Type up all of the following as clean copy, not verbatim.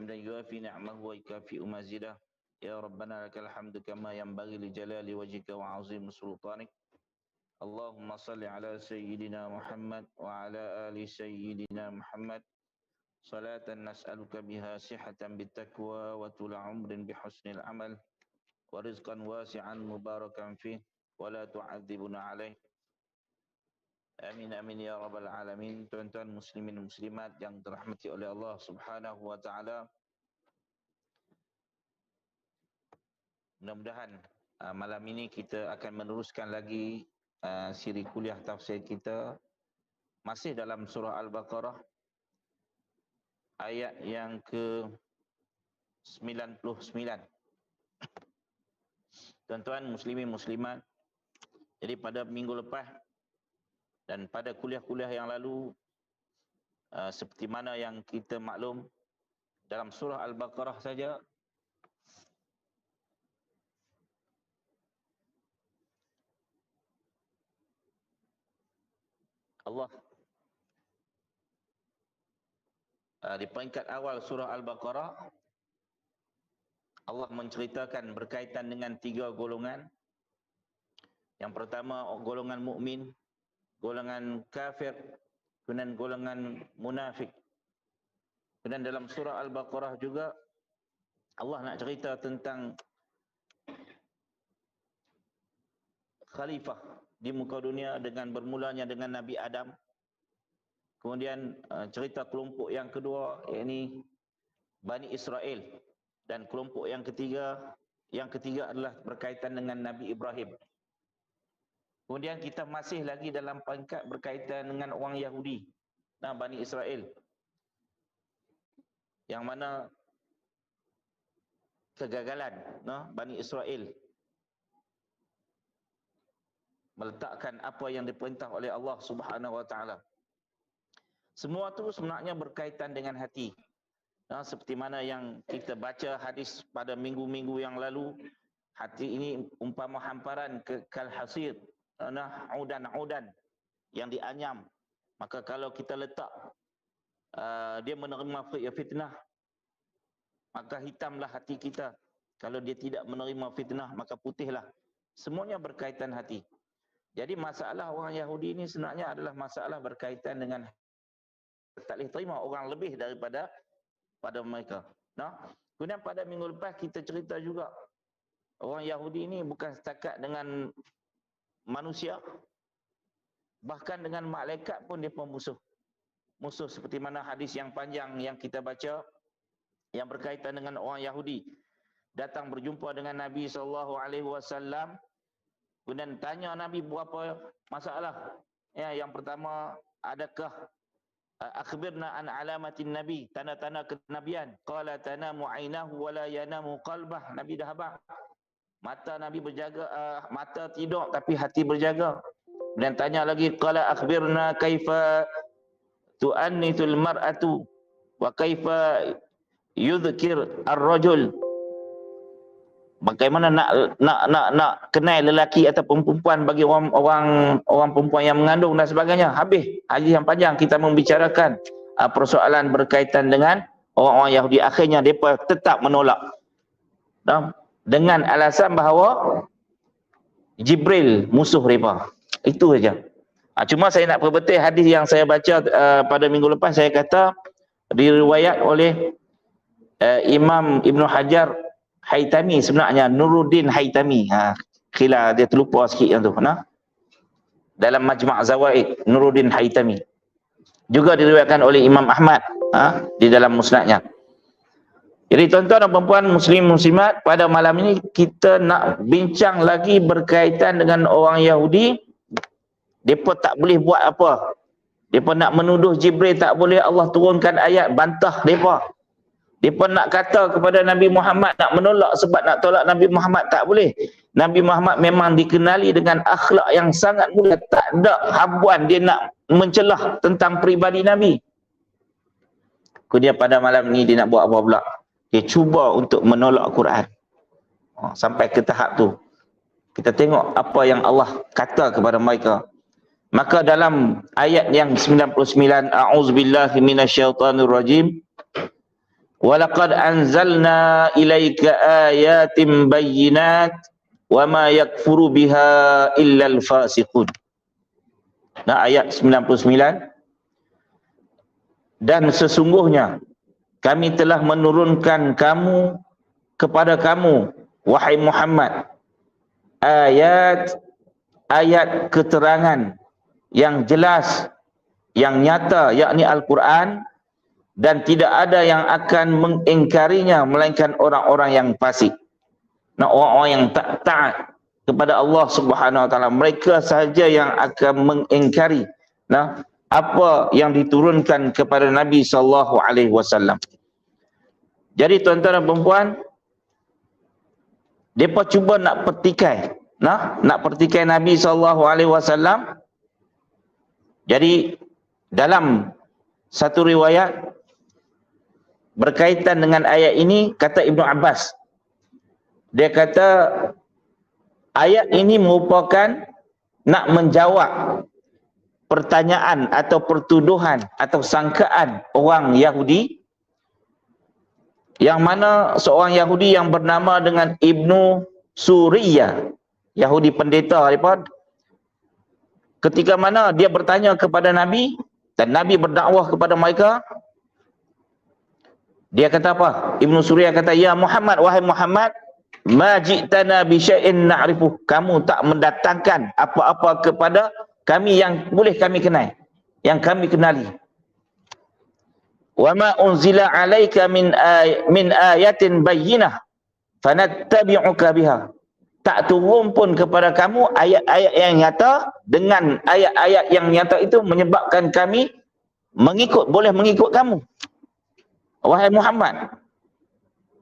حمدا يوافي نعمه ويكافئ مزيده يا ربنا لك الحمد كما ينبغي لجلال وجهك وعظيم سلطانك اللهم صل على سيدنا محمد وعلى آل سيدنا محمد صلاة نسألك بها صحة بالتقوى وطول عمر بحسن العمل ورزقا واسعا مباركا فيه ولا تعذبنا عليه. Amin amin ya rabbal alamin. Tuan-tuan muslimin muslimat yang dirahmati oleh Allah Subhanahu wa taala. Mudah-mudahan malam ini kita akan meneruskan lagi siri kuliah tafsir kita masih dalam surah Al-Baqarah ayat yang ke-99. Tuan-tuan muslimin muslimat, jadi pada minggu lepas dan pada kuliah-kuliah yang lalu, seperti mana yang kita maklum, dalam surah Al-Baqarah saja Allah di peringkat awal surah Al-Baqarah Allah menceritakan berkaitan dengan 3 golongan. Yang pertama golongan mukmin, golongan kafir, kemudian golongan munafik. Kemudian dalam surah Al-Baqarah juga Allah nak cerita tentang khalifah di muka dunia dengan bermulanya dengan Nabi Adam. Kemudian cerita kelompok yang kedua, yakni Bani Israel, dan kelompok yang ketiga adalah berkaitan dengan Nabi Ibrahim. Kemudian kita masih lagi dalam peringkat berkaitan dengan orang Yahudi, Bani Israel, yang mana kegagalan Bani Israel meletakkan apa yang diperintah oleh Allah Subhanahu wa taala. Semua tu sebenarnya berkaitan dengan hati. Seperti mana yang kita baca hadis pada minggu-minggu yang lalu, hati ini umpama hamparan kal hasir, udan yang dianyam. Maka kalau kita letak dia menerima fitnah, maka hitamlah hati kita. Kalau dia tidak menerima fitnah, maka putihlah. Semuanya berkaitan hati. Jadi masalah orang Yahudi ini sebenarnya adalah masalah berkaitan dengan tak boleh terima orang lebih daripada mereka. Kemudian pada minggu lepas kita cerita juga orang Yahudi ini bukan setakat dengan manusia, bahkan dengan malaikat pun dia pemusuh. Musuh seperti mana hadis yang panjang yang kita baca yang berkaitan dengan orang Yahudi datang berjumpa dengan Nabi SAW. Kemudian tanya Nabi berapa masalah. Yang pertama, adakah akhbirna an alamatin nabi, tanda-tanda kenabian. Qala tanamu ainahu wala yanamu qalbah. Nabi dah habaq. Mata Nabi berjaga, mata tidur tapi hati berjaga. Dan tanya lagi, qala akhbirna kaifa tu'annithul mar'atu wa kaifa yudhkir ar-rajul. Bagaimana nak kenal lelaki ataupun perempuan bagi orang perempuan yang mengandung dan sebagainya. Habis hadis yang panjang kita membicarakan persoalan berkaitan dengan orang-orang Yahudi. Akhirnya mereka tetap menolak. Dengan alasan bahawa Jibril musuh mereka. Itu saja. Cuma saya nak perbetul hadis yang saya baca pada minggu lepas. Saya kata diriwayat oleh Imam Ibn Hajar Haytami, sebenarnya Nuruddin Haytami. Khilaf dia terlupa sikit yang tu. Dalam Majma' Zawaid, Nuruddin Haytami. Juga diriwayatkan oleh Imam Ahmad di dalam musnadnya. Jadi tuan-tuan dan puan muslim muslimat, pada malam ini kita nak bincang lagi berkaitan dengan orang Yahudi. Depa tak boleh buat apa. Depa nak menuduh Jibril tak boleh, Allah turunkan ayat bantah depa. Depa nak kata kepada Nabi Muhammad, nak menolak sebab nak tolak Nabi Muhammad, tak boleh. Nabi Muhammad memang dikenali dengan akhlak yang sangat mulia. Tak ada habuan dia nak mencelah tentang peribadi Nabi. Kemudian pada malam ni dia nak buat apa pula? Dia cuba untuk menolak Quran. Sampai ke tahap tu. Kita tengok apa yang Allah kata kepada mereka. Maka dalam ayat yang 99, A'udzubillahi minasyaitanirrajim, walaqad anzalna ilaika ayatin bayyinat wama yakfuru biha illal fasiqun. Nah, ayat 99. Dan sesungguhnya kami telah menurunkan kepada kamu wahai Muhammad ayat keterangan yang jelas, yang nyata, yakni Al-Quran, dan tidak ada yang akan mengingkarinya melainkan orang-orang yang fasik. Nah, orang-orang yang tak taat kepada Allah Subhanahu Wa Taala, mereka sahaja yang akan mengingkari apa yang diturunkan kepada Nabi sallallahu alaihi wasallam. Jadi tuan-tuan dan puan-puan, depa cuba nak pertikai Nabi sallallahu alaihi wasallam. Jadi dalam satu riwayat berkaitan dengan ayat ini, kata Ibnu Abbas, dia kata ayat ini merupakan nak menjawab pertanyaan atau pertuduhan atau sangkaan orang Yahudi, yang mana seorang Yahudi yang bernama dengan Ibnu Suriyah, Yahudi pendeta mereka, ketika mana dia bertanya kepada Nabi dan Nabi berdakwah kepada mereka, dia kata apa? Ibnu Suriyah kata, ya Muhammad, wahai Muhammad, ma ji'tana bi syai'in na'rifuh, kamu tak mendatangkan apa-apa kepada kami yang boleh kami kenal, yang kami kenali. Wa ma unzila 'alaika min ayatin bayyinah fanattabi'uka biha, tak turun pun kepada kamu ayat-ayat yang nyata, dengan ayat-ayat yang nyata itu menyebabkan kami boleh mengikut kamu wahai Muhammad,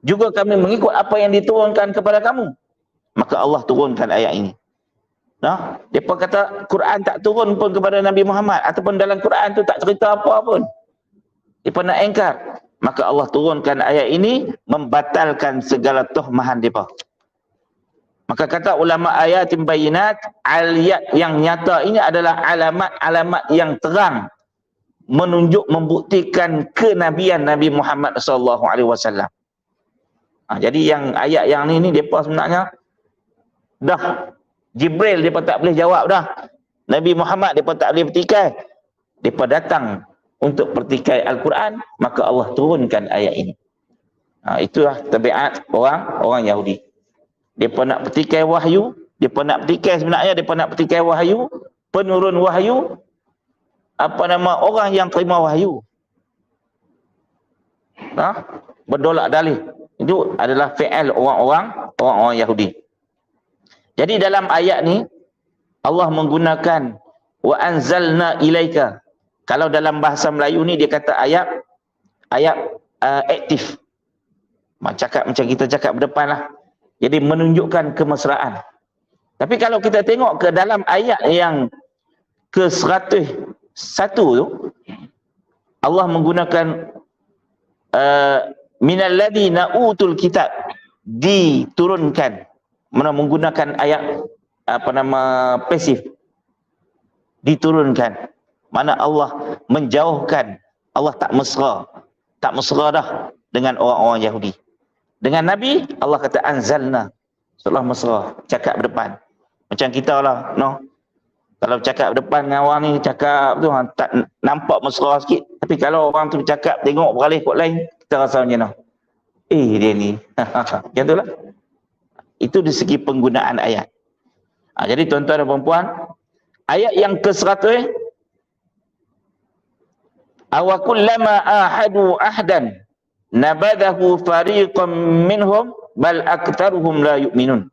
juga kami mengikut apa yang diturunkan kepada kamu. Maka Allah turunkan ayat ini. Nah, depa kata Quran tak turun pun kepada Nabi Muhammad, ataupun dalam Quran tu tak cerita apa pun. Depa nak engkar. Maka Allah turunkan ayat ini membatalkan segala tuhmahan depa. Maka kata ulama ayatin bayyinat, ayat yang nyata ini adalah alamat-alamat yang terang, menunjuk, membuktikan kenabian Nabi Muhammad sallallahu alaihi wasallam. Jadi yang ayat yang ni depa sebenarnya dah Jibril depa tak boleh jawab dah. Nabi Muhammad depa tak boleh pertikai. Depa datang untuk pertikai Al-Quran, maka Allah turunkan ayat ini. Itulah tabiat orang Yahudi. Depa nak pertikai wahyu, depa nak pertikai wahyu, penurun wahyu, orang yang terima wahyu. Berdolak dalih. Itu adalah fi'al orang Yahudi. Jadi dalam ayat ni Allah menggunakan wa anzalna ilaika. Kalau dalam bahasa Melayu ni dia kata ayat aktif. Cakap macam kita cakap berdepan lah. Jadi menunjukkan kemesraan. Tapi kalau kita tengok ke dalam ayat yang ke-101 tu, Allah menggunakan minalladina utul kitab, diturunkan, menggunakan ayat pasif, diturunkan. Mana Allah menjauhkan, Allah tak mesra dah dengan orang-orang Yahudi. Dengan Nabi Allah kata anzalna, seolah mesra, cakap berdepan. Macam kita lah, kalau cakap berdepan dengan orang ni, cakap tu tak nampak mesra sikit. Tapi kalau orang tu cakap, tengok beralih kot lain, kita rasa macam dia ni. Macam tu lah. Itu di segi penggunaan ayat. Jadi tuan-tuan dan puan-puan, ayat yang ke-100, awa kullama ahadu ahdan nabadahu fariqam minhum bal aktsaruhum la yu'minun.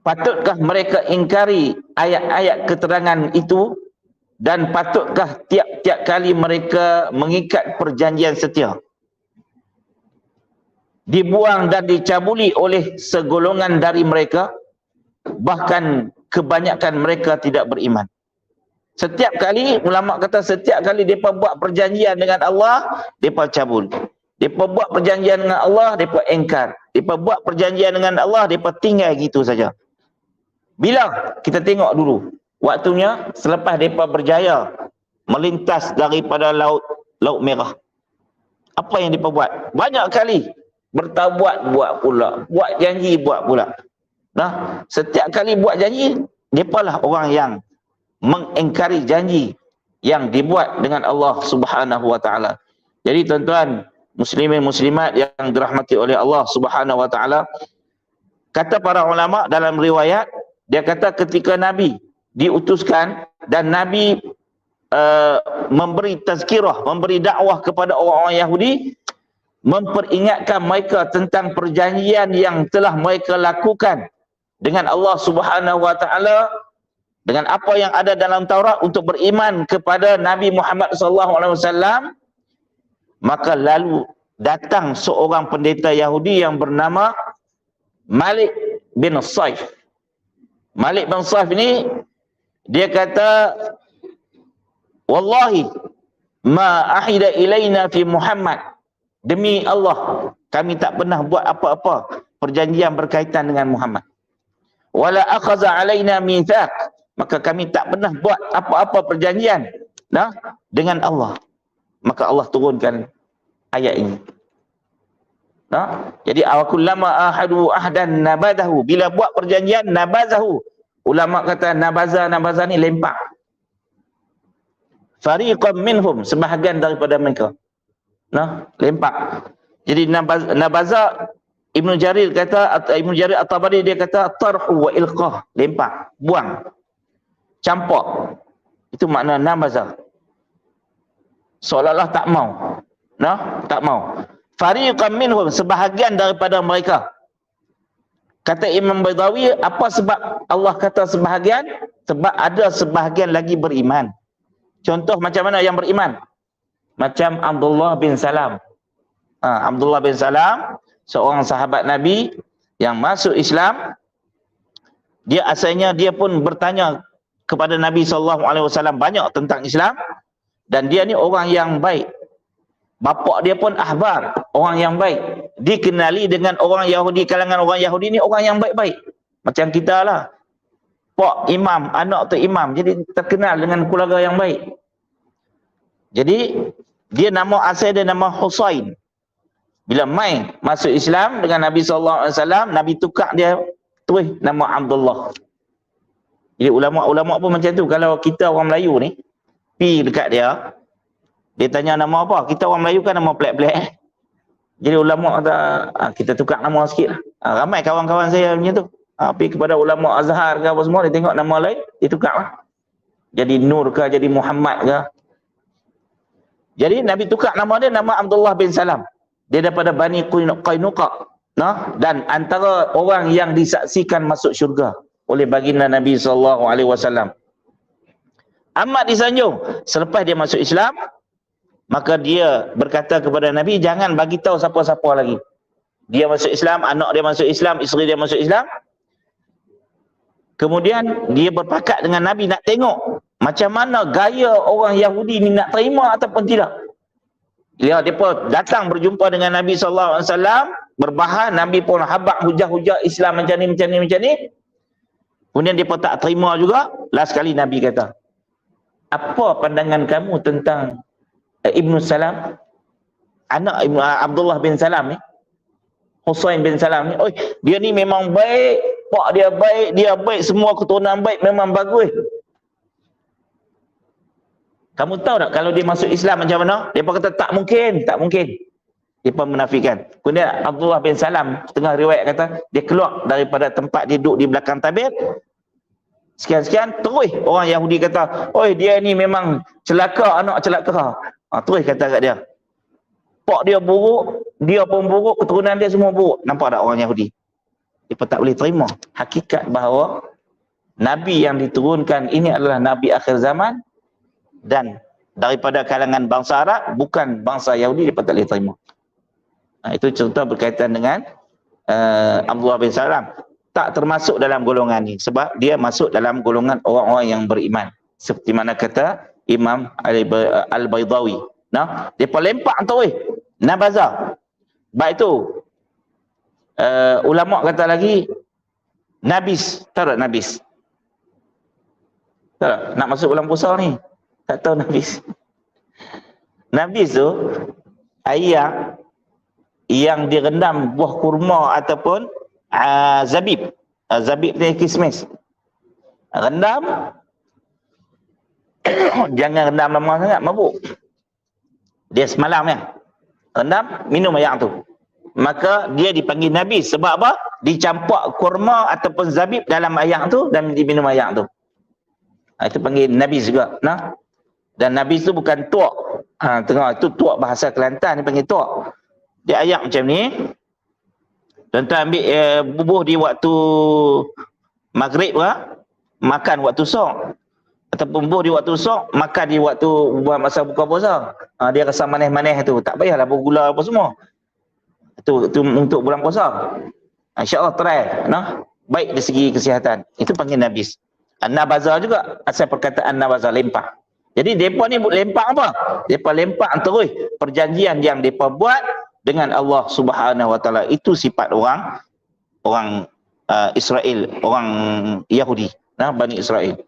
Patutkah mereka ingkari ayat-ayat keterangan itu, dan patutkah tiap-tiap kali mereka mengikat perjanjian setia dibuang dan dicabuli oleh segolongan dari mereka, bahkan kebanyakan mereka tidak beriman. Setiap kali, ulama kata setiap kali mereka buat perjanjian dengan Allah, mereka cabul. Mereka buat perjanjian dengan Allah, mereka engkar. Mereka buat perjanjian dengan Allah, mereka tinggal gitu saja. Bila kita tengok dulu, waktunya selepas mereka berjaya melintas daripada Laut Merah, Apa yang mereka buat? Banyak kali bertabuat buat pula, buat janji buat pula. Nah, setiap kali buat janji, mereka lah orang yang mengingkari janji yang dibuat dengan Allah Subhanahu wa taala. Jadi tuan-tuan muslimin muslimat yang dirahmati oleh Allah Subhanahu wa taala, kata para ulama dalam riwayat, dia kata ketika Nabi diutuskan dan Nabi memberi tazkirah, memberi dakwah kepada orang-orang Yahudi, memperingatkan mereka tentang perjanjian yang telah mereka lakukan dengan Allah Subhanahu wa taala, dengan apa yang ada dalam Taurat untuk beriman kepada Nabi Muhammad sallallahu alaihi wasallam. Maka lalu datang seorang pendeta Yahudi yang bernama Malik bin Saif. Malik bin Saif ini dia kata, wallahi ma ahida ilaina fi Muhammad, demi Allah kami tak pernah buat apa-apa perjanjian berkaitan dengan Muhammad. Wala akhadha alaina mitsaq, maka kami tak pernah buat apa-apa perjanjian dengan Allah. Maka Allah turunkan ayat ini. Jadi awakullama ahadu ahdan nabadahu, bila buat perjanjian nabadahu. Ulama kata nabaza ni lempak. Fariqam minhum, sebahagian daripada mereka. Lempak. Jadi nabaza, Ibnu Jarir kata, Ibnu Jarir At-Tabari dia kata tarhu wa ilqah, lempak, buang, campak. Itu makna nabaza. Seolah-olah tak mau. Tak mau. Fariqam minhum, sebahagian daripada mereka. Kata Imam Baydawi, apa sebab Allah kata sebahagian? Sebab ada sebahagian lagi beriman. Contoh macam mana yang beriman? Macam Abdullah bin Salam. Abdullah bin Salam, seorang sahabat Nabi yang masuk Islam. Dia asalnya dia pun bertanya kepada Nabi SAW banyak tentang Islam. Dan dia ni orang yang baik. Bapak dia pun ahbar, orang yang baik. Dikenali dengan orang Yahudi, kalangan orang Yahudi ni orang yang baik-baik. Macam kita lah. Pak imam, anak tu imam. Jadi terkenal dengan keluarga yang baik. Jadi dia nama asal dia nama Husain. Bila main masuk Islam dengan Nabi SAW, Nabi tukar dia terus nama Abdullah. Jadi ulama-ulama pun macam tu. Kalau kita orang Melayu ni pergi dekat dia, dia tanya nama apa? Kita orang Melayu kan nama pelik-pelik. Jadi ulama kata, kita tukar nama sikit lah. Ramai kawan-kawan saya macam tu. Pergi kepada ulama Azhar ke apa semua, dia tengok nama lain, dia tukar lah. Jadi Nur ke, jadi Muhammad ke. Jadi Nabi tukar nama dia, nama Abdullah bin Salam. Dia daripada Bani Qainuqa. Dan antara orang yang disaksikan masuk syurga oleh baginda Nabi SAW. Amat disanjung. Selepas dia masuk Islam, maka dia berkata kepada Nabi, jangan bagi tahu siapa-siapa lagi. Dia masuk Islam, anak dia masuk Islam, isteri dia masuk Islam. Kemudian dia berpakat dengan Nabi nak tengok macam mana gaya orang Yahudi ni nak terima ataupun tidak. Dia pun datang berjumpa dengan Nabi SAW, berbahan, Nabi pun habaq hujah-hujah Islam macam ni. Kemudian dia pun tak terima juga. Last sekali Nabi kata, apa pandangan kamu tentang Ibnu Salam, anak Abdullah bin Salam ni, Husain bin Salam ni? Dia ni memang baik, pak dia baik, semua keturunan baik, memang bagus. Kamu tahu tak kalau dia masuk Islam macam mana? Dia pun kata tak mungkin. Dia pun menafikan. Kemudian Abdullah bin Salam, setengah riwayat kata, dia keluar daripada tempat dia duduk di belakang tabir. Sekian-sekian, terus orang Yahudi kata, dia ni memang celaka, anak celaka. Terus kata kat dia, pak dia buruk, dia pun buruk, keturunan dia semua buruk. Nampak tak orang Yahudi? Dia pun tak boleh terima hakikat bahawa Nabi yang diturunkan ini adalah Nabi akhir zaman, dan daripada kalangan bangsa Arab, bukan bangsa Yahudi. Dia pun tak boleh terima. Itu cerita berkaitan dengan Abdullah bin Salam. Tak termasuk dalam golongan ni, sebab dia masuk dalam golongan orang-orang yang beriman. Seperti mana kata Imam Al-Baydawi. Dia pun lempak tu nabaza. Baik tu ulama kata lagi nabis. Tahu tak nabis? Tahu tak? Nak masuk bulan puasa ni, tak tahu nabis. Nabis tu ayak yang direndam buah kurma ataupun zabib. Zabib ni kismis. Rendam, jangan rendam lama sangat, mabuk. Dia semalam ya. Rendam, minum ayak tu. Maka dia dipanggil Nabi. Sebab apa? Dicampak kurma ataupun zabib dalam ayak tu dan diminum ayak tu. Itu panggil Nabi juga. Nah? Dan Nabi tu bukan tuak. Tengok, itu tuak bahasa Kelantan, dia panggil tuak. Dia ayak macam ni. Tuan-tuan ambil bubuh di waktu maghrib lah, makan waktu sok. Ataupun bubuh di waktu sok, makan di waktu buat masa buka puasa. Dia rasa manis-manis tu. Tak payahlah bergula apa semua. Itu untuk bulan puasa. InsyaAllah try. Nah? Baik dari segi kesihatan. Itu panggil nabis. An-nabaza juga. Asal perkataan nabaza, lempah. Jadi mereka ni lempah apa? Mereka lempah terus perjanjian yang mereka buat dengan Allah Subhanahu Wa Taala. Itu sifat orang Israel, orang Yahudi, Bani Israel.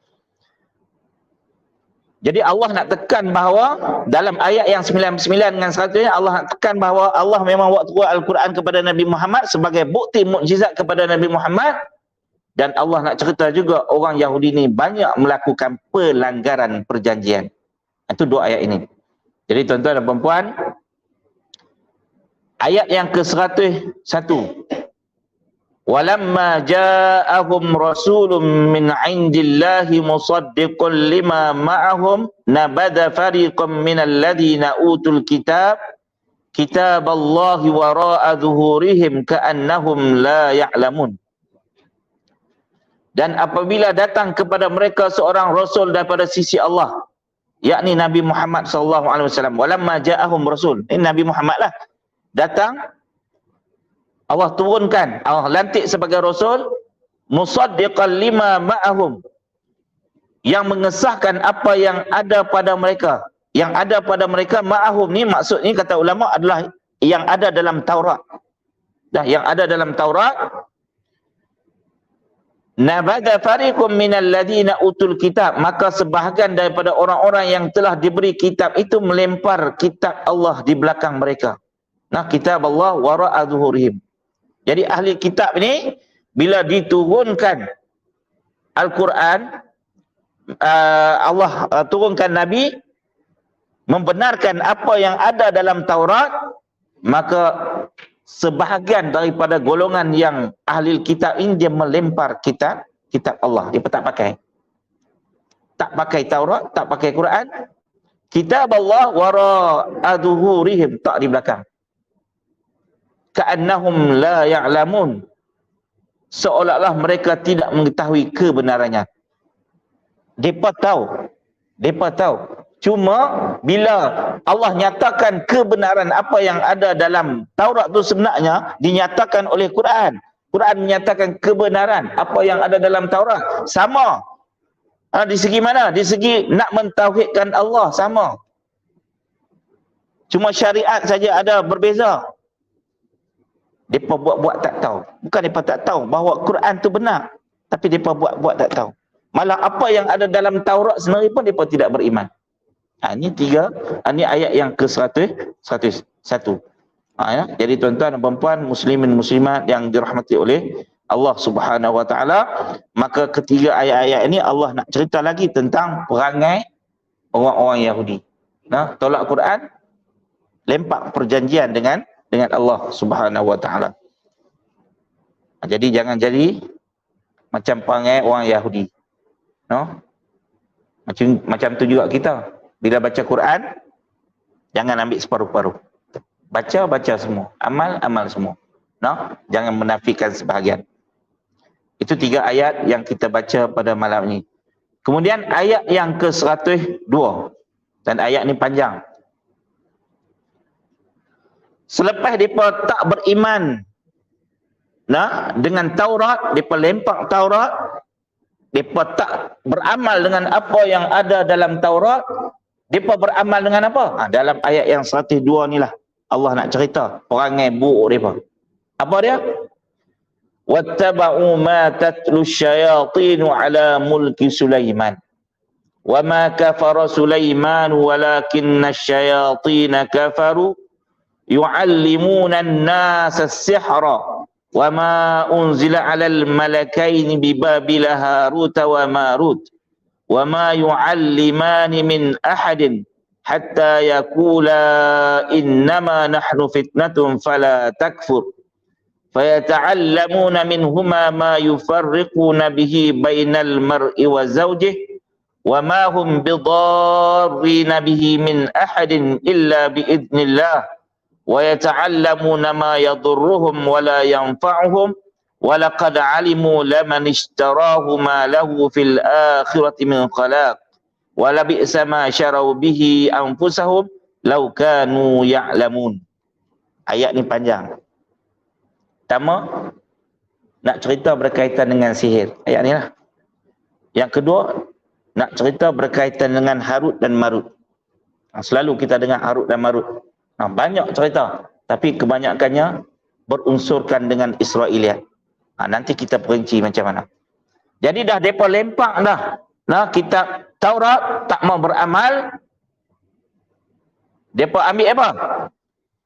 Jadi Allah nak tekan bahawa dalam ayat yang 99 dengan 100 Allah nak tekan bahawa Allah memang waktu Al-Quran kepada Nabi Muhammad sebagai bukti mukjizat kepada Nabi Muhammad. Dan Allah nak cerita juga orang Yahudi ni banyak melakukan pelanggaran perjanjian. Itu dua ayat ini. Jadi tuan-tuan dan puan-puan, ayat yang ke-101. Walamma ja'ahum rasulun min 'indillahi musaddiqun lima ma'ahum nabada fariqam minal ladina utul kitab kitaballahi wara'a dhuhurihim ka'annahum la ya'lamun. Dan apabila datang kepada mereka seorang rasul daripada sisi Allah, yakni Nabi Muhammad sallallahu alaihi wasallam, walamma ja'ahum rasul, ini Nabi Muhammad lah, datang, Allah turunkan, Allah lantik sebagai rasul, musaddiqan lima ma'ahum, yang mengesahkan apa yang ada pada mereka. Yang ada pada mereka, ma'ahum ni maksudnya kata ulama adalah yang ada dalam Taurat. Yang ada dalam Taurat. Nabada fariqum minal ladina utul kitab, maka sebahagian daripada orang-orang yang telah diberi kitab itu melempar kitab Allah di belakang mereka. Kitab Allah wara'a zuhurihim. Jadi ahli kitab ini bila diturunkan Al-Quran, Allah turunkan Nabi membenarkan apa yang ada dalam Taurat, maka sebahagian daripada golongan yang ahli kitab ini dia melempar kitab Allah. Dia tak pakai. Tak pakai Taurat, tak pakai Quran. Kitab Allah wara'a dhuhurihim, tak di belakang. Ka'annahum la ya'lamun. Seolah-olah mereka tidak mengetahui kebenarannya. Depa tahu. Cuma bila Allah nyatakan kebenaran apa yang ada dalam Taurat itu sebenarnya dinyatakan oleh Quran. Quran menyatakan kebenaran apa yang ada dalam Taurat. Sama. Di segi mana? Di segi nak mentauhidkan Allah, sama. Cuma syariat saja ada berbeza. Mereka buat-buat tak tahu. Bukan mereka tak tahu bahawa Quran tu benar. Tapi mereka buat-buat tak tahu. Malah apa yang ada dalam Taurat sendiri pun mereka tidak beriman. Ini ayat yang ke-101. Jadi tuan-tuan dan puan-puan, muslimin muslimat yang dirahmati oleh Allah Subhanahu Wa Taala, maka ketiga ayat-ayat ini Allah nak cerita lagi tentang perangai orang-orang Yahudi. Tolak Quran, lempak perjanjian dengan Allah Subhanahu Wa Taala. Jadi jangan jadi macam perangai orang Yahudi. Macam tu juga kita. Bila baca Quran, jangan ambil separuh-paruh. Baca semua. Amal semua. Jangan menafikan sebahagian. Itu 3 ayat yang kita baca pada malam ini. Kemudian ayat yang ke-102. Dan ayat ni panjang. Selepas mereka tak beriman dengan Taurat, mereka lempak Taurat, mereka tak beramal dengan apa yang ada dalam Taurat, mereka beramal dengan apa? Dalam ayat yang 102 ni lah Allah nak cerita perangai buruk mereka. Apa dia? Wattaba'u ma tatlu syayatinu ala mulki Sulaiman. Wa ma kafara Sulaiman walakinna syayatina kafaru yu'allimuna an-nasa as-sihra wa ma unzila 'alal malakaini bi Babil Harut wa Marut wa ma yu'allimani min ahadin hatta yaqula innama nahnu fitnatun fala takfur fayata'allamuna minhuma ma yufarriquna bihi bainal mar'i wa zawjihi wa ma hum bidarrina bihi min ahadin illa biidznillah wa yata'allamuna ma yadurruhum wa la yanfa'uhum wa laqad 'alimu laman ishtarahu ma lahu fil akhirati min khalaq wa la bi'sa ma syarau bihi anfusahum law kanu ya'lamun. Ayat ni panjang. Pertama, nak cerita berkaitan dengan sihir. Ayat ni lah. Yang kedua, nak cerita berkaitan dengan Harut dan Marut. Selalu kita dengar Harut dan Marut. Banyak cerita. Tapi kebanyakannya berunsurkan dengan Israeliat. Nanti kita perinci macam mana. Jadi dah mereka lempak dah. Kitab Taurat tak mau beramal. Mereka ambil apa?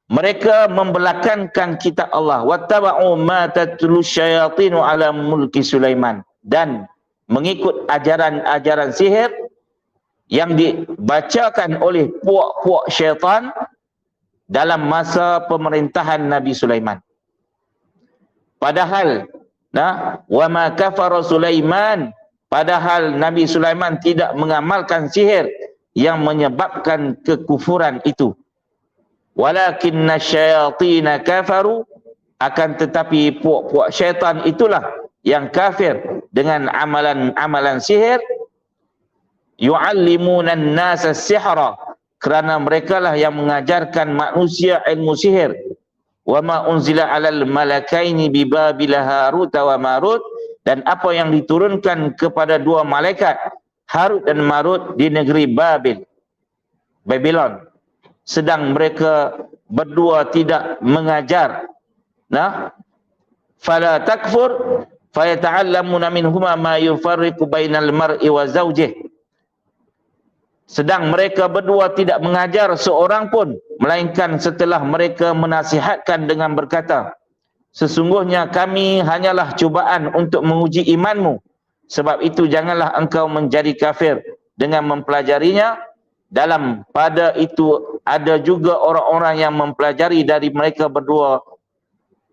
Mereka membelakankan kitab Allah. Wattaba'u ma tatlu syayatinu ala mulki Sulaiman. Dan mengikut ajaran-ajaran sihir yang dibacakan oleh puak-puak syaitan dalam masa pemerintahan Nabi Sulaiman. Padahal, wa ma kafara Sulaiman, padahal Nabi Sulaiman tidak mengamalkan sihir yang menyebabkan kekufuran itu. Walakinna syayatina kafaru, akan tetapi puak-puak syaitan itulah yang kafir dengan amalan-amalan sihir. Yu'allimuna an-nasa as-sihra, kerana mereka lah yang mengajarkan manusia ilmu sihir. Wa ma unzila 'alal malakaini bi Babil Harut wa Marut, dan apa yang diturunkan kepada dua malaikat Harut dan Marut di negeri Babil, Babylon. Sedang mereka berdua tidak mengajar. Fala takfur fayata'allamuna minhuma ma yufarriqu bainal mar'i wa zawjihi. Sedang mereka berdua tidak mengajar seorang pun, melainkan setelah mereka menasihatkan dengan berkata, sesungguhnya kami hanyalah cubaan untuk menguji imanmu. Sebab itu janganlah engkau menjadi kafir dengan mempelajarinya. Dalam pada itu ada juga orang-orang yang mempelajari dari mereka berdua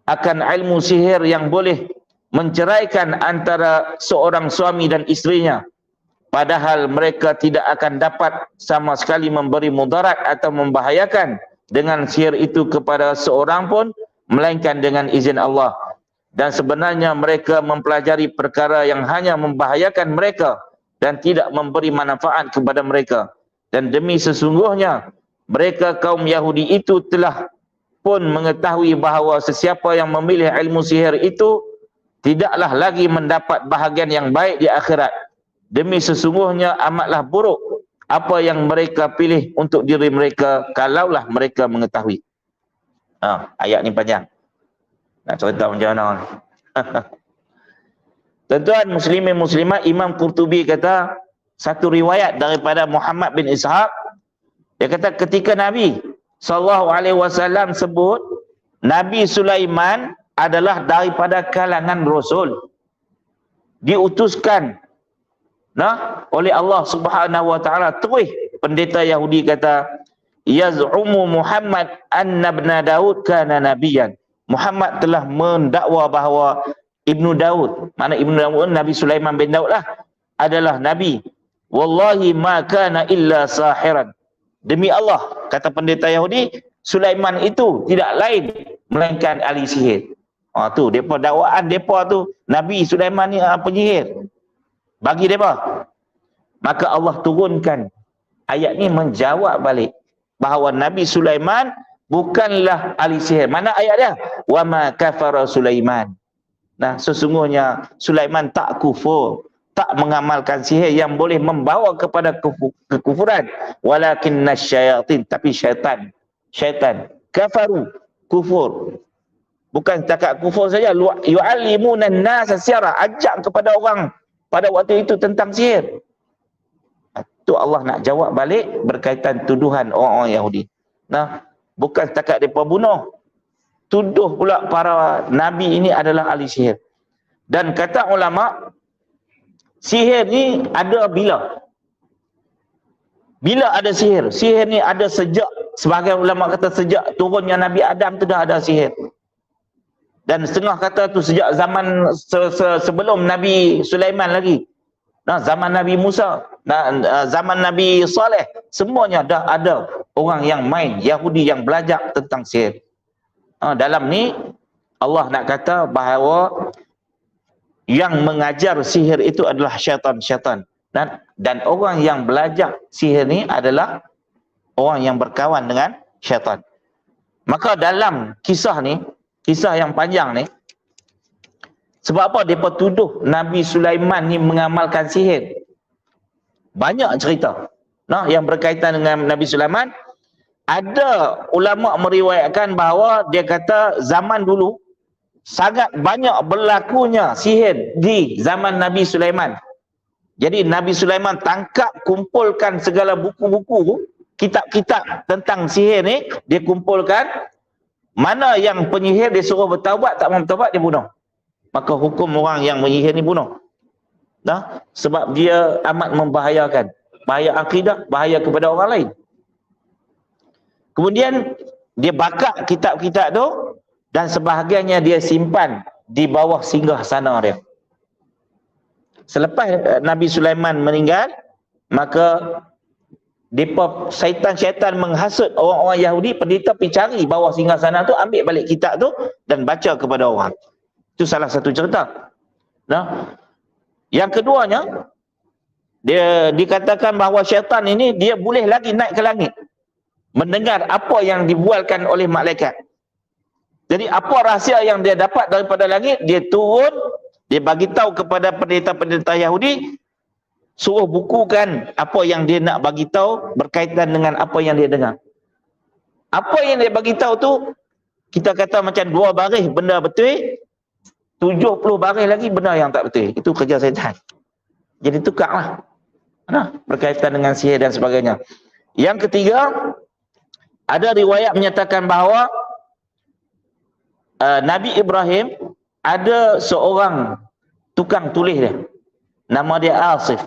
akan ilmu sihir yang boleh menceraikan antara seorang suami dan istrinya. Padahal mereka tidak akan dapat sama sekali memberi mudarat atau membahayakan dengan sihir itu kepada seorang pun, melainkan dengan izin Allah. Dan sebenarnya mereka mempelajari perkara yang hanya membahayakan mereka dan tidak memberi manfaat kepada mereka. Dan demi sesungguhnya mereka kaum Yahudi itu telah pun mengetahui bahawa sesiapa yang memilih ilmu sihir itu tidaklah lagi mendapat bahagian yang baik di akhirat. Demi sesungguhnya amatlah buruk apa yang mereka pilih untuk diri mereka kalaulah mereka mengetahui. Ayat ni panjang. Nak cerita macam mana? Tuan-tuan muslimin muslimat, Imam Qurtubi kata, satu riwayat daripada Muhammad bin Ishaq, dia kata ketika Nabi SAW sebut Nabi Sulaiman adalah daripada kalangan Rasul, diutuskan oleh Allah Subhanahu wa taala. Terus pendeta Yahudi kata, yaz'umu Muhammad anna ibn Daud kana nabiyan. Muhammad telah mendakwa bahawa Ibnu Daud, mana Ibnu Daud, Nabi Sulaiman bin Daud lah, adalah nabi. Wallahi ma kana illa sahiran. Demi Allah, kata pendeta Yahudi, Sulaiman itu tidak lain melainkan ahli sihir. Tu depa dakwaan depa tu, Nabi Sulaiman ni penyihir. Bagi depa. Maka Allah turunkan ayat ni menjawab balik bahawa Nabi Sulaiman bukanlah ahli sihir. Mana ayat dia? Wa ma kafara Sulaiman. Sesungguhnya Sulaiman tak kufur, tak mengamalkan sihir yang boleh membawa kepada kekufuran. Walakinna syayatin, tapi syaitan kafaru, kufur. Bukan setakat kufur saja, yu'allimuna an-nasa as-sihra, ajak kepada orang pada waktu itu tentang sihir. Tu Allah nak jawab balik berkaitan tuduhan orang-orang Yahudi. Bukan setakat mereka bunuh, tuduh pula para nabi ini adalah ahli sihir. Dan kata ulama, sihir ni ada bila? Bila ada sihir? Sihir ni ada sejak, sebahagian ulama kata sejak turunnya Nabi Adam tu dah ada sihir. Dan setengah kata tu sejak zaman sebelum Nabi Sulaiman lagi. Nah, zaman Nabi Musa, zaman Nabi Saleh, semuanya dah ada orang yang main, Yahudi yang belajar tentang sihir. Dalam ni Allah nak kata bahawa yang mengajar sihir itu adalah syaitan-syaitan. Dan orang yang belajar sihir ni adalah orang yang berkawan dengan syaitan. Maka dalam kisah ni, kisah yang panjang ni, sebab apa mereka tuduh Nabi Sulaiman ni mengamalkan sihir? Banyak cerita yang berkaitan dengan Nabi Sulaiman. Ada ulama meriwayatkan bahawa dia kata zaman dulu sangat banyak berlakunya sihir di zaman Nabi Sulaiman. Jadi Nabi Sulaiman tangkap, kumpulkan segala buku-buku, kitab-kitab tentang sihir ni, dia kumpulkan. Mana yang penyihir dia suruh bertaubat, tak mau bertaubat, dia bunuh. Maka hukum orang yang menyihir ni bunuh. Sebab dia amat membahayakan. Bahaya akidah, bahaya kepada orang lain. Kemudian dia bakar kitab-kitab tu dan sebahagiannya dia simpan di bawah singgah sana dia. Selepas Nabi Sulaiman meninggal, maka syaitan-syaitan menghasut orang-orang Yahudi, pendeta pergi cari bawah singgah sana tu, ambil balik kitab tu dan baca kepada orang. Itu salah satu cerita. Yang keduanya, dia dikatakan bahawa syaitan ini dia boleh lagi naik ke langit, mendengar apa yang dibualkan oleh malaikat. Jadi apa rahsia yang dia dapat daripada langit, dia turun, dia bagi tahu kepada pendeta-pendeta Yahudi, suruh bukukan apa yang dia nak bagi tahu berkaitan dengan apa yang dia dengar. Apa yang dia bagi tahu tu, kita kata macam 2 baris benda betul, 70 baris lagi benda yang tak betul. Itu kerja syaitan. Jadi tukarlah. Berkaitan dengan sihir dan sebagainya. Yang ketiga, ada riwayat menyatakan bahawa Nabi Ibrahim ada seorang tukang tulis dia. Nama dia Asif.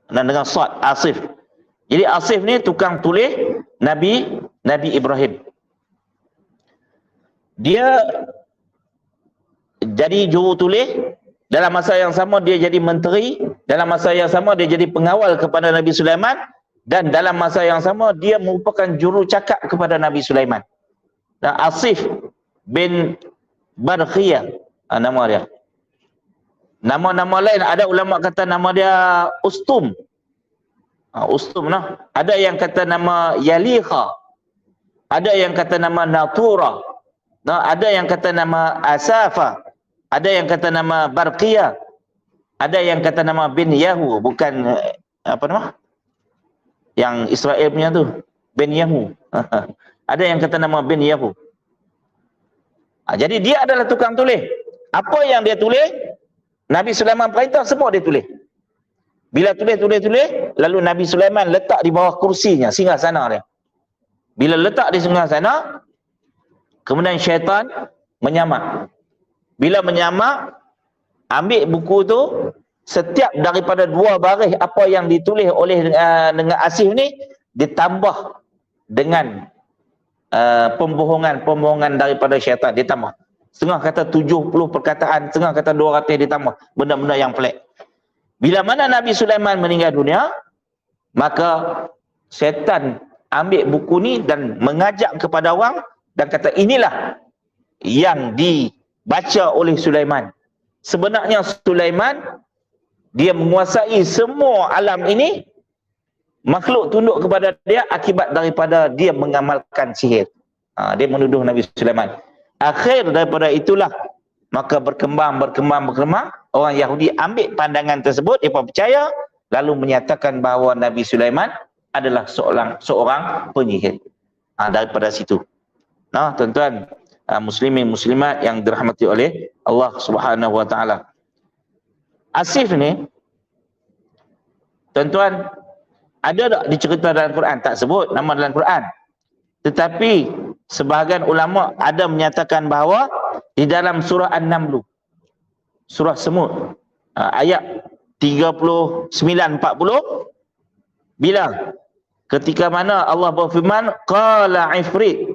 Dan dengan Sad, Asif. Jadi Asif ni tukang tulis Nabi Ibrahim. Dia jadi juru tulis, dalam masa yang sama dia jadi menteri, dalam masa yang sama dia jadi pengawal kepada Nabi Sulaiman, dan dalam masa yang sama dia merupakan juru cakap kepada Nabi Sulaiman. Dan Asif bin Barkhiyah nama dia. Nama-nama lain ada ulama kata nama dia Ustum. Ustum nah. Ada yang kata nama Yalikha. Ada yang kata nama Natura. Ada yang kata nama Asafa. Ada yang kata nama Barqiyah. Ada yang kata nama bin Yahu, bukan apa nama? Yang Israel punya tu, bin Yahu. Ada yang kata nama bin Yahu. Jadi dia adalah tukang tulis. Apa yang dia tulis, Nabi Sulaiman perintah semua dia tulis. Bila tulis, lalu Nabi Sulaiman letak di bawah kursinya, singgasana dia. Bila letak di singgasana, kemudian syaitan menyamak. Bila menyamak, ambil buku tu, setiap daripada 2 baris apa yang ditulis oleh dengan Asif ni, ditambah dengan pembohongan daripada syaitan, ditambah. Setengah kata 70 perkataan, setengah kata 200 ditambah. Benda-benda yang pelik. Bila mana Nabi Sulaiman meninggal dunia, maka syaitan ambil buku ni dan mengajak kepada orang dan kata inilah yang dibaca oleh Sulaiman. Sebenarnya Sulaiman dia menguasai semua alam ini, makhluk tunduk kepada dia akibat daripada dia mengamalkan sihir. Dia menuduh Nabi Sulaiman. Akhir daripada itulah maka berkembang orang Yahudi ambil pandangan tersebut, mereka percaya, lalu menyatakan bahawa Nabi Sulaiman adalah seorang penyihir. Daripada situ. Tuan-tuan muslimin muslimat yang dirahmati oleh Allah Subhanahu wa taala. Asif ni, tuan-tuan, ada tak dicerita dalam Quran? Tak sebut nama dalam Quran. Tetapi sebahagian ulama ada menyatakan bahawa di dalam surah An-Naml, surah semut, ayat 39-40, bila ketika mana Allah berfirman qala ifrit,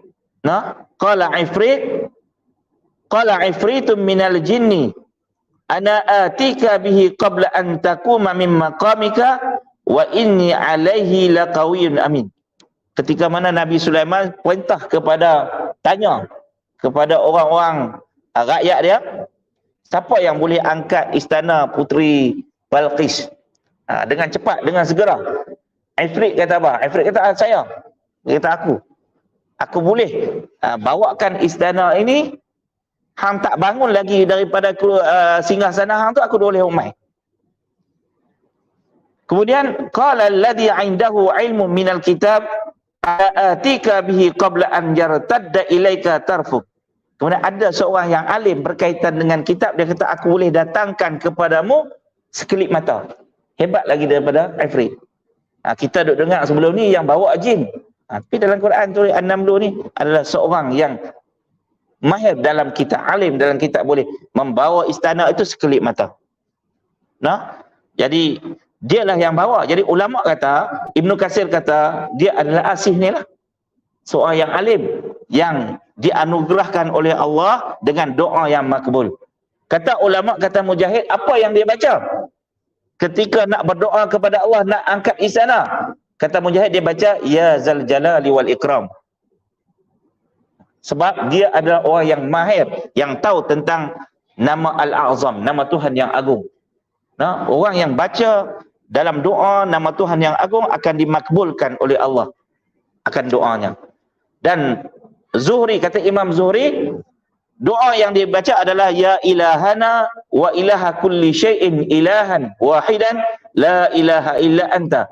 qala ifritun minal jinni ana atika bihi qabla an taquma min maqamika wa inni alaihi laqawiyyun amin. Ketika mana Nabi Sulaiman perintah tanya kepada orang-orang rakyat dia, siapa yang boleh angkat istana Puteri Balqis dengan cepat, dengan segera. Ifrit kata apa? Ifrit kata saya. Dia kata aku boleh bawakan istana ini. Hang tak bangun lagi daripada singgahsana hang tu, aku boleh umai. Kemudian qala alladhi 'indahu 'ilmun minal kitab atika bihi qabla an yartadda ilaika tarfuk. Kemudian ada seorang yang alim berkaitan dengan kitab, dia kata aku boleh datangkan kepadamu sekelip mata. Hebat lagi daripada Ifrit. Kita duk dengar sebelum ni yang bawa jin. Tapi dalam Quran tu An-Naml ni adalah seorang yang mahir dalam kitab, alim dalam kitab, boleh membawa istana itu sekelip mata. Jadi dialah yang bawa. Jadi ulama kata, Ibnu Katsir kata, dia adalah Asih ni lah. Seorang yang alim, yang dianugerahkan oleh Allah dengan doa yang makbul. Kata ulama, kata Mujahid, apa yang dia baca? Ketika nak berdoa kepada Allah, nak angkat istana. Kata Mujahid, dia baca, Ya Zal Jalali wal Ikram. Sebab dia adalah orang yang mahir, yang tahu tentang nama Al-A'zam, nama Tuhan yang agung. Orang yang baca dalam doa nama Tuhan yang agung akan dimakbulkan oleh Allah, akan doanya. Dan Zuhri, kata Imam Zuhri, doa yang dibaca adalah Ya ilahana wa ilaha kulli syai'in ilahan wahidan la ilaha illa anta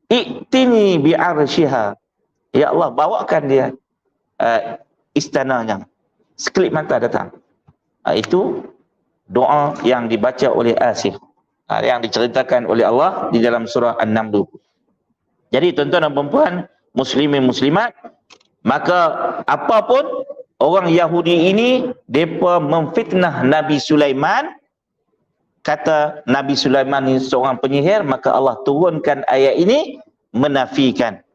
i'tini bi'arsyiha. Ya Allah, bawakan dia istananya, sekelip mata datang. Itu doa yang dibaca oleh Asih, yang diceritakan oleh Allah di dalam surah An-Naml. Jadi tuan-tuan dan puan-puan, muslimin muslimat, maka apapun orang Yahudi ini, mereka memfitnah Nabi Sulaiman, kata Nabi Sulaiman ini seorang penyihir, maka Allah turunkan ayat ini menafikan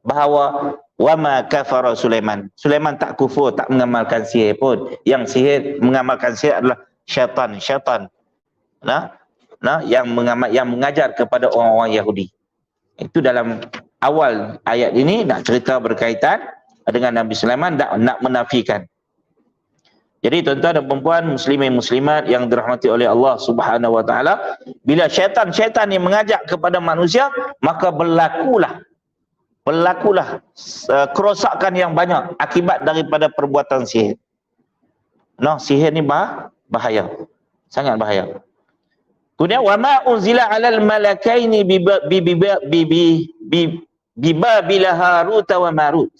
bahawa wama kafara Sulaiman. Sulaiman tak kufur, tak mengamalkan sihir pun. Yang sihir, mengamalkan sihir adalah syaitan. Yang mengajar kepada orang-orang Yahudi. Itu dalam awal ayat ini nak cerita berkaitan dengan Nabi Sulaiman, nak menafikan. Jadi tuan-tuan dan puan-puan, muslimin muslimat yang dirahmati oleh Allah Subhanahu wa taala, bila syaitan yang mengajak kepada manusia, maka berlakulah kerosakan yang banyak akibat daripada perbuatan sihir. Sihir ni bahaya, sangat bahaya. Kemudian wama unzila 'alal malakaini bi Babil Harut wa Marut.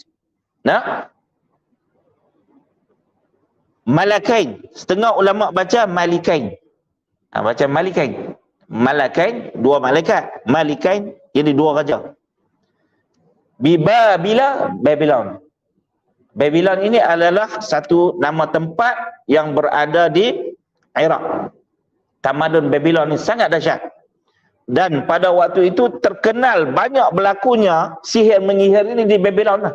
Malakain, setengah ulama baca malikain. Baca malikain. Malakain, dua malaikat. Malikain, jadi dua raja. Babila, Babylon. Babylon ini adalah satu nama tempat yang berada di Iraq. Tamadun Babylon ini sangat dahsyat. Dan pada waktu itu terkenal banyak berlakunya sihir menyihir ini di Babylon lah.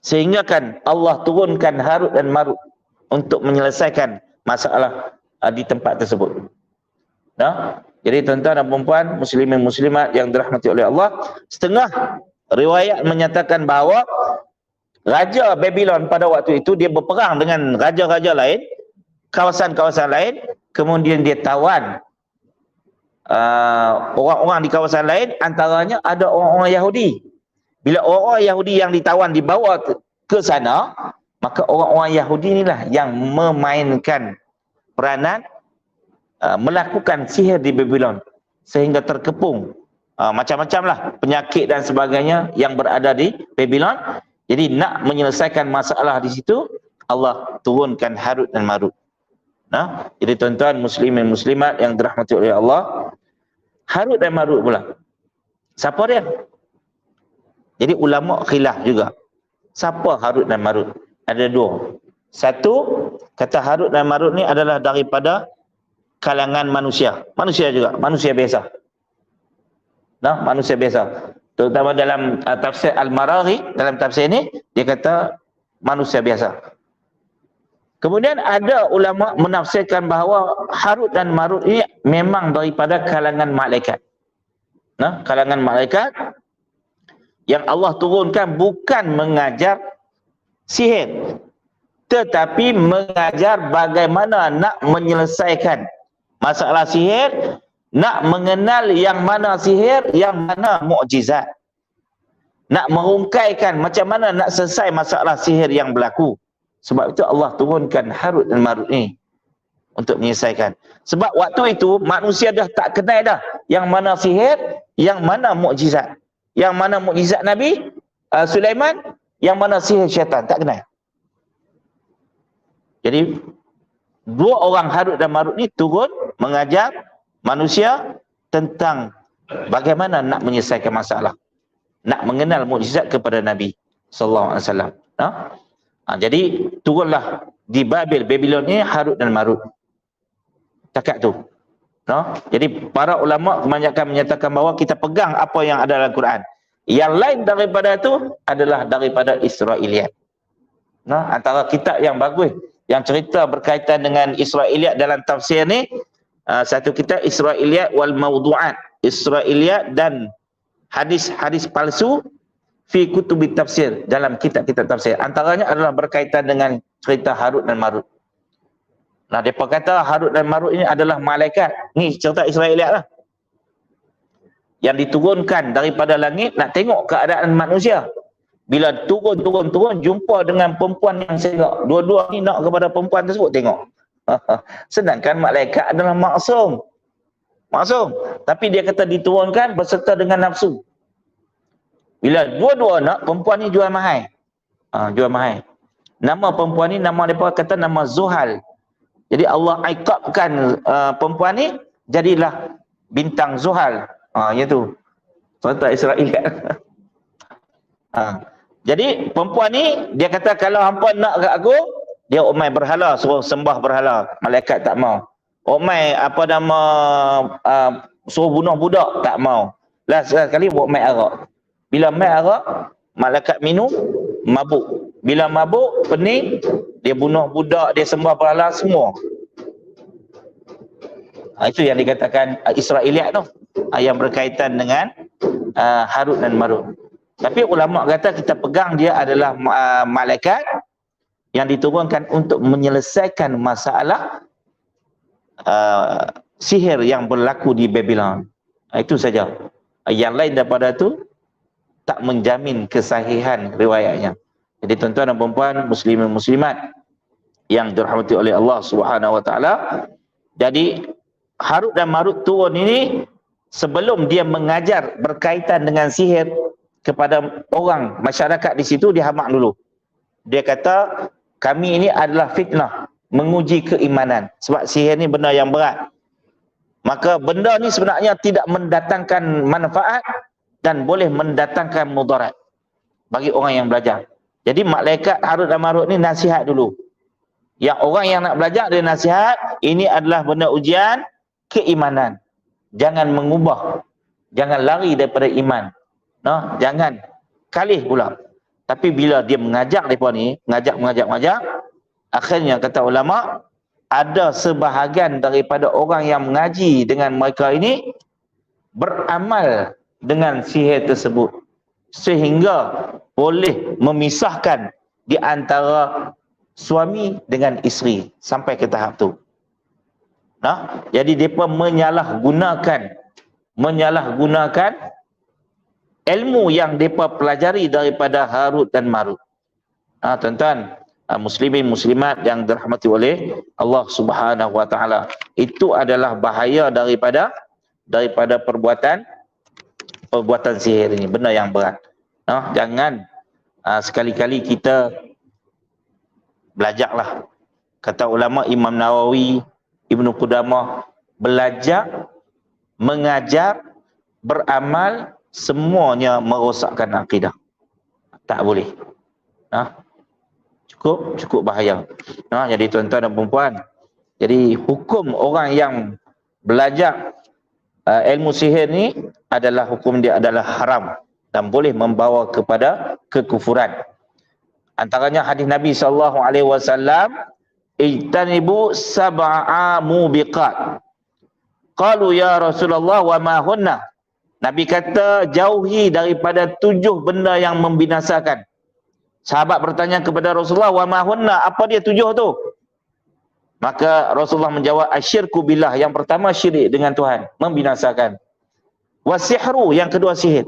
Sehingga kan Allah turunkan Harut dan Marut untuk menyelesaikan masalah di tempat tersebut. Jadi tuan-tuan dan puan-puan, muslimin muslimat yang dirahmati oleh Allah, setengah riwayat menyatakan bahawa Raja Babylon pada waktu itu dia berperang dengan raja-raja lain, kawasan-kawasan lain, kemudian dia tawan orang-orang di kawasan lain, antaranya ada orang-orang Yahudi. Bila orang-orang Yahudi yang ditawan dibawa ke sana, maka orang-orang Yahudi inilah yang memainkan peranan melakukan sihir di Babylon sehingga terkepung macam-macam lah penyakit dan sebagainya yang berada di Babylon. Jadi nak menyelesaikan masalah di situ, Allah turunkan Harut dan Marut. Jadi tuan-tuan muslimin muslimat yang dirahmati oleh Allah, Harut dan Marut pula, siapa dia? Jadi ulama khilaf juga. Siapa Harut dan Marut? Ada dua. Satu, kata Harut dan Marut ni adalah daripada kalangan manusia. Manusia juga, manusia biasa. Nah, manusia biasa. Terutama dalam tafsir Al-Maraghi, dalam tafsir ini, dia kata manusia biasa. Kemudian ada ulama menafsirkan bahawa Harut dan Marut ini memang daripada kalangan malaikat. Nah, kalangan malaikat yang Allah turunkan bukan mengajar sihir, tetapi mengajar bagaimana nak menyelesaikan masalah sihir, nak mengenal yang mana sihir, yang mana mukjizat. Nak merungkaikan macam mana nak selesai masalah sihir yang berlaku. Sebab itu Allah turunkan Harut dan Marut ni untuk menyelesaikan. Sebab waktu itu manusia dah tak kenal dah yang mana sihir, yang mana mukjizat. Yang mana mukjizat Nabi Sulaiman, yang mana sihir syaitan, tak kenal. Jadi dua orang Harut dan Marut ni turun mengajar manusia tentang bagaimana nak menyelesaikan masalah, nak mengenal mukjizat kepada Nabi sallallahu alaihi wasallam. Jadi turunlah di Babylon ni Harut dan Marut. Takat tu. Jadi para ulama kebanyakan menyatakan bahawa kita pegang apa yang ada dalam Quran. Yang lain daripada itu adalah daripada Israiliyat. Antara kitab yang bagus yang cerita berkaitan dengan Israiliyat dalam tafsir ni, satu kitab Israiliyat wal Mawdu'at, Israiliyat dan hadis-hadis palsu fi kutubit tafsir, dalam kitab-kitab tafsir. Antaranya adalah berkaitan dengan cerita Harut dan Marut. Mereka kata Harut dan Marut ini adalah malaikat. Ni cerita Israiliyat lah, yang diturunkan daripada langit nak tengok keadaan manusia. Bila turun jumpa dengan perempuan yang segak. Dua-dua ni nak kepada perempuan tersebut tengok. Sedangkan malaikat adalah maksum. Tapi dia kata diturunkan berserta dengan nafsu. Bila dua-dua nak, perempuan ni jual mahal. Jual mahal. Nama perempuan ni, nama mereka kata nama Zuhal. Jadi Allah ikabkan perempuan ni jadilah bintang Zuhal. Itu cerita Israiliyat. Jadi perempuan ni dia kata kalau hampa nak kat aku, dia umai berhala, suruh sembah berhala. Malaikat tak mau. Umai suruh bunuh budak, tak mau. Last sekali buat mai arak. Bila mai arak, malaikat minum, mabuk. Bila mabuk, pening, dia bunuh budak, dia sembah berhala, semua. Itu yang dikatakan Israiliyat tu, yang berkaitan dengan Harut dan Marut. Tapi ulama kata kita pegang dia adalah malaikat yang diturunkan untuk menyelesaikan masalah sihir yang berlaku di Babylon. Itu saja. Yang lain daripada itu tak menjamin kesahihan riwayatnya. Jadi tuan-tuan dan puan-puan, muslimin muslimat yang dirahmati oleh Allah Subhanahu wa taala, jadi Harut dan Marut turun ini sebelum dia mengajar berkaitan dengan sihir kepada orang masyarakat di situ, dia hamak dulu. Dia kata kami ini adalah fitnah, menguji keimanan. Sebab sihir ni benda yang berat. Maka benda ni sebenarnya tidak mendatangkan manfaat dan boleh mendatangkan mudarat bagi orang yang belajar. Jadi malaikat Harut dan Marut ni nasihat dulu. Yang orang yang nak belajar dia nasihat, ini adalah benda ujian keimanan. Jangan mengubah, jangan lari daripada iman. Jangan kalih pula. Tapi bila dia mengajak mereka ni, mengajak, akhirnya kata ulama, ada sebahagian daripada orang yang mengaji dengan mereka ini beramal dengan sihir tersebut, sehingga boleh memisahkan di antara suami dengan isteri sampai ke tahap tu. Jadi mereka menyalahgunakan ilmu yang mereka pelajari daripada Harut dan Marut. Tuan-tuan, muslimin muslimat yang dirahmati oleh Allah Subhanahu wa taala, itu adalah bahaya daripada perbuatan sihir ini, benda yang berat. Jangan sekali-kali kita belajarlah. Kata ulama Imam Nawawi, Ibnu Qudamah, belajar, mengajar, beramal, semuanya merosakkan akidah. Tak boleh. Cukup bahaya. Jadi tuan-tuan dan puan-puan, jadi hukum orang yang belajar ilmu sihir ni adalah hukum dia adalah haram dan boleh membawa kepada kekufuran. Antaranya hadis Nabi SAW, ijtanibu sab'a mubiqat. Qalu ya Rasulullah wa ma hunna. Nabi kata jauhi daripada 7 benda yang membinasakan. Sahabat bertanya kepada Rasulullah, wa ma hunna, apa dia 7 tu? Maka Rasulullah menjawab, asyirku billah, yang pertama syirik dengan Tuhan, membinasakan. Wasihru, yang kedua sihir.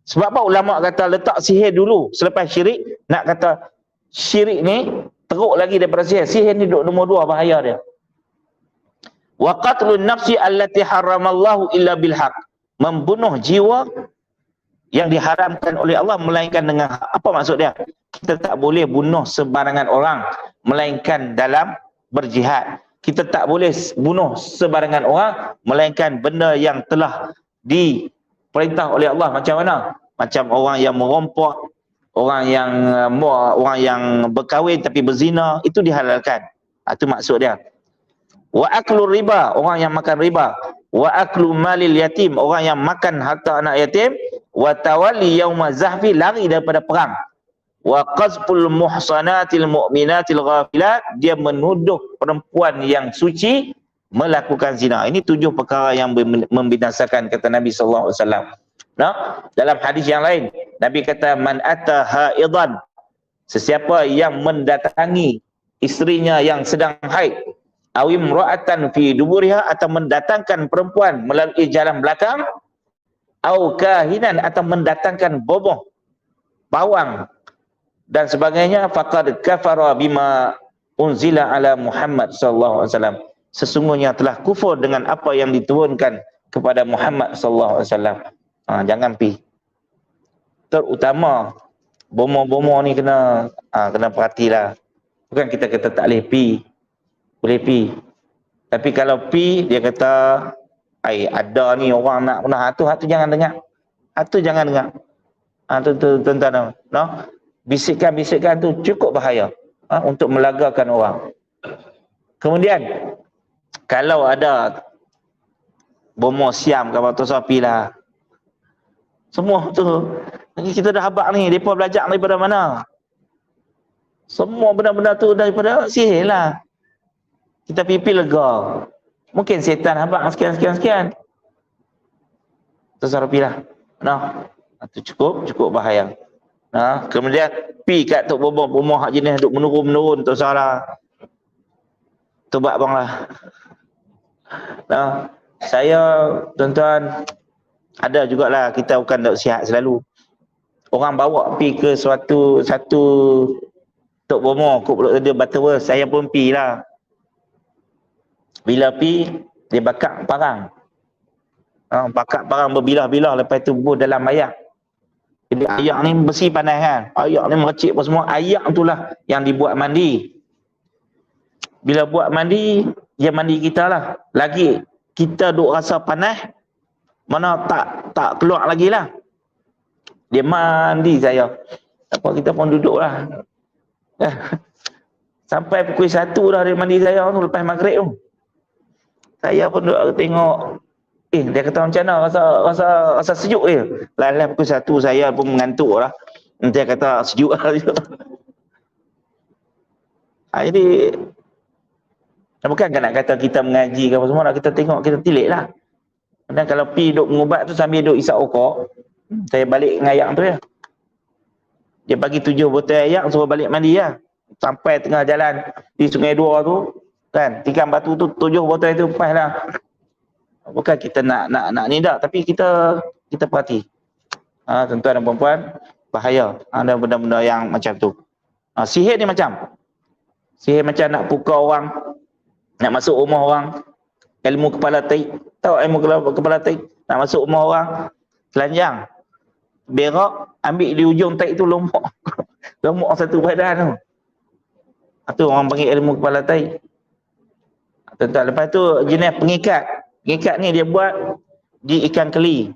Sebab apa ulama kata letak sihir dulu selepas syirik? Nak kata syirik ni teruk lagi daripada sihir. Sihir ni duduk nombor 2 bahaya dia. Wa qatlun nafsi allati haramallahu illa bilhaq. Membunuh jiwa yang diharamkan oleh Allah melainkan dengan hak. Apa maksud dia? Kita tak boleh bunuh sebarangan orang melainkan dalam berjihad. Kita tak boleh bunuh sebarangan orang melainkan benda yang telah diperintah oleh Allah. Macam mana? Macam orang yang merompok, orang yang berkahwin tapi berzina, itu dihalalkan. Itu maksud dia. Wa aklu riba, orang yang makan riba. Wa aklu malil yatim, orang yang makan harta anak yatim. Wa tawalli yauma zahfi, lari daripada perang. Wa qazful muhsanatil mu'minatil ghafilat, dia menuduh perempuan yang suci melakukan zina. Ini 7 perkara yang membinasakan, kata Nabi SAW. Dalam hadis yang lain, Nabi kata man ata haidan, sesiapa yang mendatangi isterinya yang sedang haid, aw imra'atan fi duburiha, atau mendatangkan perempuan melalui jalan belakang, aw kahinan, atau mendatangkan bomoh, pawang dan sebagainya, faqad kafara bima unzila ala Muhammad sallallahu alaihi wasallam. Sesungguhnya telah kufur dengan apa yang diturunkan kepada Muhammad sallallahu alaihi wasallam. Jangan pi. Terutama bomoh-bomoh ni kena perhatilah. Bukan kita kata tak boleh pi. Boleh pi. Tapi kalau pi, dia kata ada ni orang nak punah. Itu jangan dengar. Itu jangan dengar. Tuan-tuan, bisikan-bisikan tu cukup bahaya untuk melagakan orang. Kemudian kalau ada bomoh siam ke apa-apa, sapi lah. Semua tu kita dah habaq ni, depa belajar daripada mana? Semua benda-benda tu daripada sihir lah. Kita pipi lega. Mungkin setan habaq sekian. Tasarrufilah. Itu cukup bahaya. Kemudian pi kat tok bomoh hak jenis duk menurun tak salah. Tobat banglah. Saya tuan-tuan, ada jugalah, kita bukan tak sihat selalu. Orang bawa pi ke satu tok bomoh, kok pula dia batewa, saya pun pi lah. Bila pi, dia bakar parang. Bakar parang berbilah-bilah, lepas tu buh dalam ayak. Jadi ayak ni besi panas kan. Ayak ni merecik apa semua. Ayak itulah yang dibuat mandi. Bila buat mandi, dia mandi kita lah. Lagi kita duk rasa panas, mana tak keluar lagi lah. Dia mandi saya. Apa kita pun duduk lah. Sampai pukul 1 dah dia mandi saya tu, lepas maghrib tu. Saya pun duduk tengok. Dia kata macam mana, rasa sejuk je. Lah pukul 1 saya pun mengantuk lah. Dia kata sejuk lah. Jadi bukan nak kata kita mengaji ke apa semua, nak kita tengok, kita tilik lah. Dan kalau pi duk mengubat tu sambil duk isap rokok, saya balik dengan ayak tu ya. Dia bagi 7 botol ayak, suruh balik mandi lah. Sampai tengah jalan di Sungai Dua tu, kan, tikam batu tu 7 botol itu pas lah. Bukan kita nak ni dak, tapi kita perhati. Tuan-tuan dan puan-puan, bahaya. Ada benda-benda yang macam tu. Sihir ni macam nak pukau orang, nak masuk rumah orang, ilmu kepala taik. Tahu ilmu kepala taik? Nak masuk rumah orang, telanjang, berak, ambil di ujung taik tu lombok. Lombok satu badan tu. Itu orang panggil ilmu kepala taik. Tuan-tuan, lepas tu jenis pengikat. Pengikat ni dia buat di ikan keli.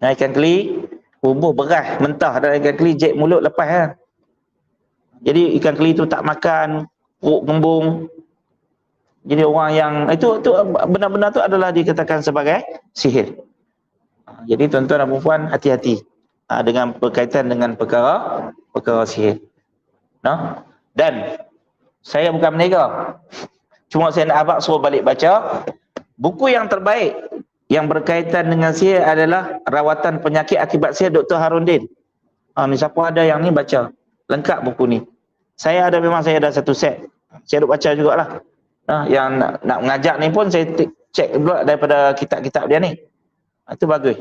Ikan keli, Bubuh beras mentah dalam ikan keli, jek mulut lepas kan. Jadi ikan keli tu tak makan, perut kembung. Jadi orang yang itu benar-benar tu adalah dikatakan sebagai sihir. Jadi tuan-tuan dan puan hati-hati dengan berkaitan dengan perkara sihir. Dan saya bukan menega. Cuma saya nak abang suruh balik baca buku yang terbaik yang berkaitan dengan sihir adalah Rawatan Penyakit Akibat Sihir Dr. Harundin. Ni siapa ada yang ni baca. Lengkap buku ni. Saya ada, memang saya ada satu set. Saya duk baca jugalah. Yang nak mengajak ni pun saya cek pula daripada kitab-kitab dia ni. Itu bagus.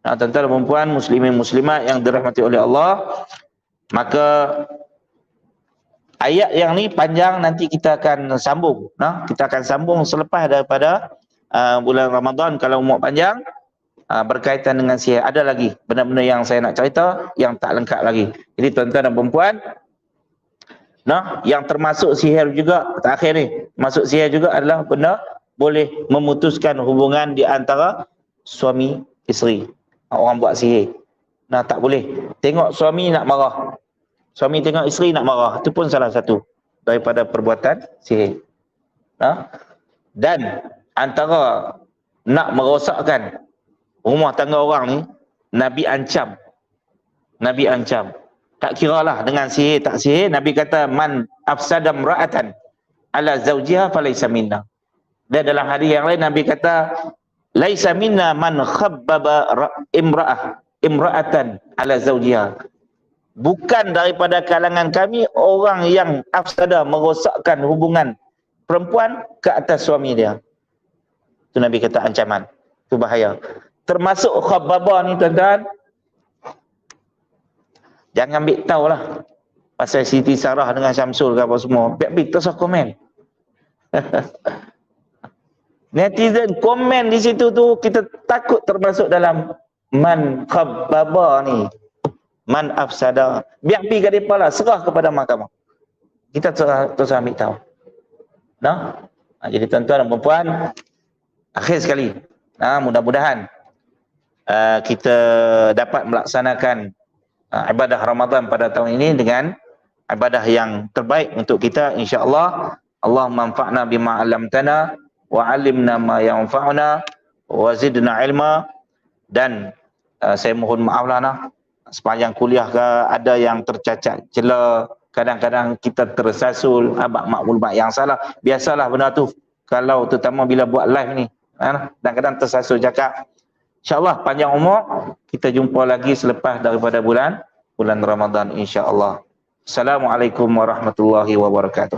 Tuan-tuan dan puan muslimin muslimat yang dirahmati oleh Allah, maka ayat yang ni panjang, nanti kita akan sambung. Kita akan sambung selepas daripada bulan Ramadan kalau umur panjang berkaitan dengan sihir. Ada lagi benda-benda yang saya nak cerita yang tak lengkap lagi. Jadi tuan-tuan dan puan, yang termasuk sihir juga, terakhir ni, masuk sihir juga adalah benda boleh memutuskan hubungan di antara suami isteri. Orang buat sihir. Tak boleh. Tengok suami nak marah. Suami tengok isteri nak marah. Itu pun salah satu daripada perbuatan sihir. Dan antara nak merosakkan rumah tangga orang ni, Nabi ancam. Nabi ancam. Tak kiralah dengan sihir tak sihir, Nabi kata man afsada imra'atan ala zawjiha falaysa minna. Dan dalam hadis yang lain Nabi kata laisa minna man khabbaba imra'atan ala zawjiha. Bukan daripada kalangan kami orang yang afsada, merosakkan hubungan perempuan ke atas suami dia. Itu Nabi kata ancaman. Itu bahaya. Termasuk khabbaba ni tuan-tuan, jangan ambil tahu lah pasal Siti Sarah dengan Syamsul ke apa semua. Biar terus komen. Netizen komen di situ tu, kita takut termasuk dalam man khabbaba ni. Man afsada. Biar pergi ke depan lah, serah kepada mahkamah. Kita terus ambil tahu. Jadi tuan-tuan dan puan, akhir sekali, mudah-mudahan kita dapat melaksanakan ibadah Ramadan pada tahun ini dengan ibadah yang terbaik untuk kita, insya-Allah. Allahumma anfa'na bima 'allamtana wa 'allimna ma yanfa'una wa zidna ilma. Dan saya mohon maaf lah sepanjang kuliah ke ada yang tercacat celah, kadang-kadang kita tersasul maklumat yang salah. Biasalah benda tu kalau terutama bila buat live ni, kadang-kadang tersasul cakap. InsyaAllah panjang umur, kita jumpa lagi selepas daripada bulan Ramadan, insyaAllah. Assalamualaikum warahmatullahi wabarakatuh.